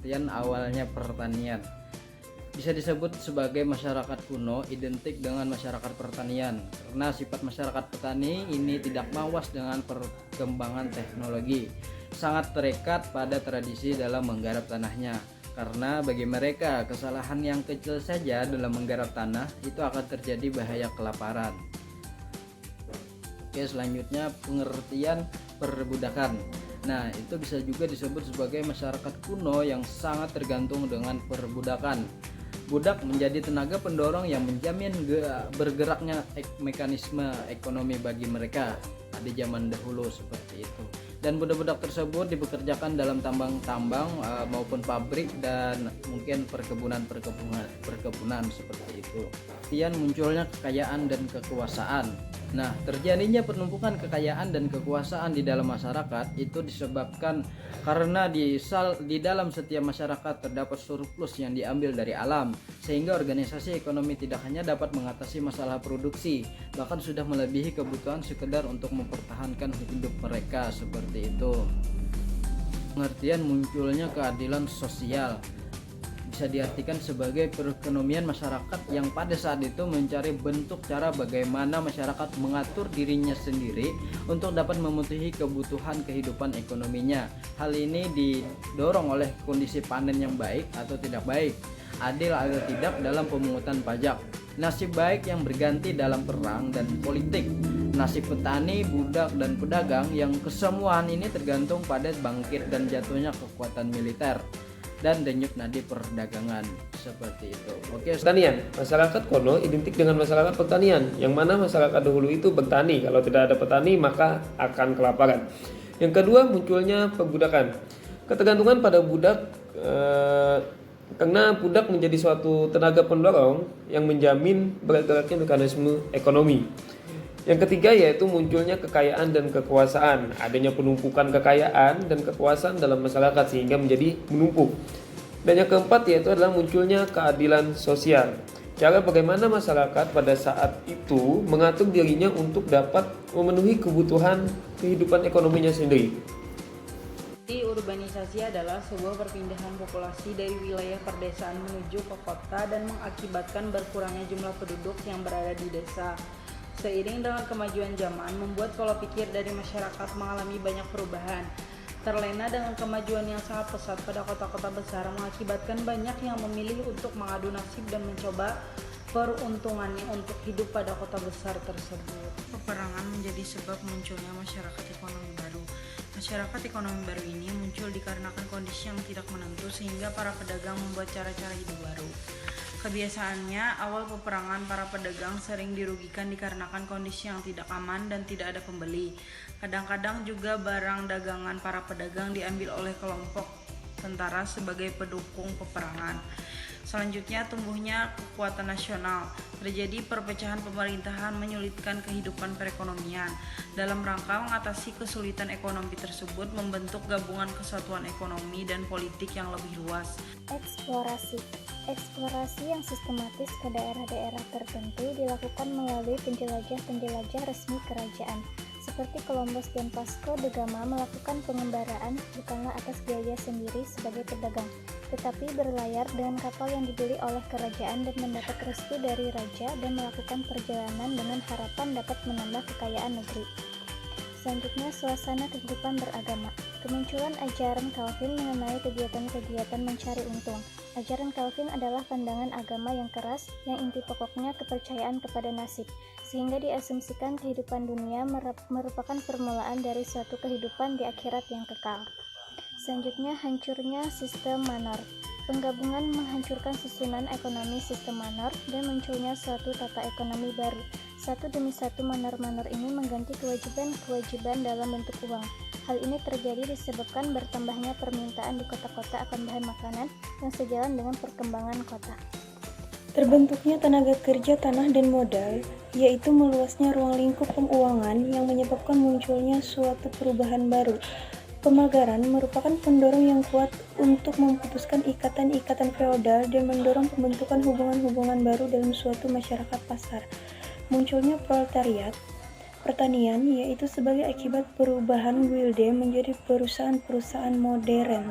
pengertian awalnya pertanian. Bisa disebut sebagai masyarakat kuno identik dengan masyarakat pertanian karena sifat masyarakat petani ini tidak mawas dengan perkembangan teknologi, sangat terikat pada tradisi dalam menggarap tanahnya. Karena bagi mereka kesalahan yang kecil saja dalam menggarap tanah itu akan terjadi bahaya kelaparan. Oke, selanjutnya pengertian perbudakan. Nah, itu bisa juga disebut sebagai masyarakat kuno yang sangat tergantung dengan perbudakan. Budak menjadi tenaga pendorong yang menjamin bergeraknya mekanisme ekonomi bagi mereka pada zaman dahulu seperti itu. Dan budak-budak tersebut dipekerjakan dalam tambang-tambang maupun pabrik dan mungkin perkebunan seperti itu. Kemudian munculnya kekayaan dan kekuasaan. Nah, terjadinya penumpukan kekayaan dan kekuasaan di dalam masyarakat itu disebabkan karena di dalam setiap masyarakat terdapat surplus yang diambil dari alam, sehingga organisasi ekonomi tidak hanya dapat mengatasi masalah produksi, bahkan sudah melebihi kebutuhan sekedar untuk mempertahankan hidup mereka seperti itu. Pengertian munculnya keadilan sosial bisa diartikan sebagai perekonomian masyarakat yang pada saat itu mencari bentuk cara bagaimana masyarakat mengatur dirinya sendiri untuk dapat memenuhi kebutuhan kehidupan ekonominya. Hal ini didorong oleh kondisi panen yang baik atau tidak baik, adil atau tidak dalam pemungutan pajak, nasib baik yang berganti dalam perang dan politik, nasib petani, budak, dan pedagang yang kesemuaan ini tergantung pada bangkit dan jatuhnya kekuatan militer dan denyut nadi perdagangan seperti itu. Oke, Pertanian. Masyarakat kuno identik dengan masyarakat pertanian, yang mana masyarakat dahulu itu bertani. Kalau tidak ada petani maka akan kelaparan. Yang kedua, munculnya perbudakan. Ketergantungan pada budak karena budak menjadi suatu tenaga pendorong yang menjamin bergeraknya mekanisme ekonomi. Yang ketiga yaitu munculnya kekayaan dan kekuasaan, adanya penumpukan kekayaan dan kekuasaan dalam masyarakat sehingga menjadi menumpuk. Dan yang keempat yaitu adalah munculnya keadilan sosial. Cara bagaimana masyarakat pada saat itu mengatur dirinya untuk dapat memenuhi kebutuhan kehidupan ekonominya sendiri. Urbanisasi adalah sebuah perpindahan populasi dari wilayah perdesaan menuju ke kota dan mengakibatkan berkurangnya jumlah penduduk yang berada di desa. Seiring dengan kemajuan zaman, membuat pola pikir dari masyarakat mengalami banyak perubahan. Terlena dengan kemajuan yang sangat pesat pada kota-kota besar mengakibatkan banyak yang memilih untuk mengadu nasib dan mencoba peruntungannya untuk hidup pada kota besar tersebut. Peperangan menjadi sebab munculnya masyarakat ekonomi baru. Masyarakat ekonomi baru ini muncul dikarenakan kondisi yang tidak menentu sehingga para pedagang membuat cara-cara hidup baru. Kebiasaannya, awal peperangan para pedagang sering dirugikan dikarenakan kondisi yang tidak aman dan tidak ada pembeli. Kadang-kadang juga barang dagangan para pedagang diambil oleh kelompok tentara sebagai pendukung peperangan. Selanjutnya, tumbuhnya kekuatan nasional. Terjadi perpecahan pemerintahan menyulitkan kehidupan perekonomian. Dalam rangka mengatasi kesulitan ekonomi tersebut, membentuk gabungan kesatuan ekonomi dan politik yang lebih luas. Eksplorasi yang sistematis ke daerah-daerah tertentu dilakukan melalui penjelajah-penjelajah resmi kerajaan. Seperti Columbus dan Vasco da Gama melakukan pengembaraan bukanlah atas biaya sendiri sebagai pedagang, tetapi berlayar dengan kapal yang dibeli oleh kerajaan dan mendapat restu dari raja dan melakukan perjalanan dengan harapan dapat menambah kekayaan negeri. Selanjutnya, suasana kehidupan beragama. Kemunculan ajaran Calvin mengenai kegiatan-kegiatan mencari untung. Ajaran Calvin adalah pandangan agama yang keras, yang inti pokoknya kepercayaan kepada nasib, sehingga diasumsikan kehidupan dunia merupakan permulaan dari suatu kehidupan di akhirat yang kekal. Selanjutnya, hancurnya sistem Manor. Penggabungan menghancurkan susunan ekonomi sistem Manor dan munculnya suatu tata ekonomi baru. Satu demi satu manor-manor ini mengganti kewajiban-kewajiban dalam bentuk uang. Hal ini terjadi disebabkan bertambahnya permintaan di kota-kota akan bahan makanan yang sejalan dengan perkembangan kota. Terbentuknya tenaga kerja, tanah, dan modal, yaitu meluasnya ruang lingkup keuangan yang menyebabkan munculnya suatu perubahan baru. Pemagaran merupakan pendorong yang kuat untuk memutuskan ikatan-ikatan feodal dan mendorong pembentukan hubungan-hubungan baru dalam suatu masyarakat pasar. Munculnya proletariat, pertanian, yaitu sebagai akibat perubahan guilde menjadi perusahaan-perusahaan modern.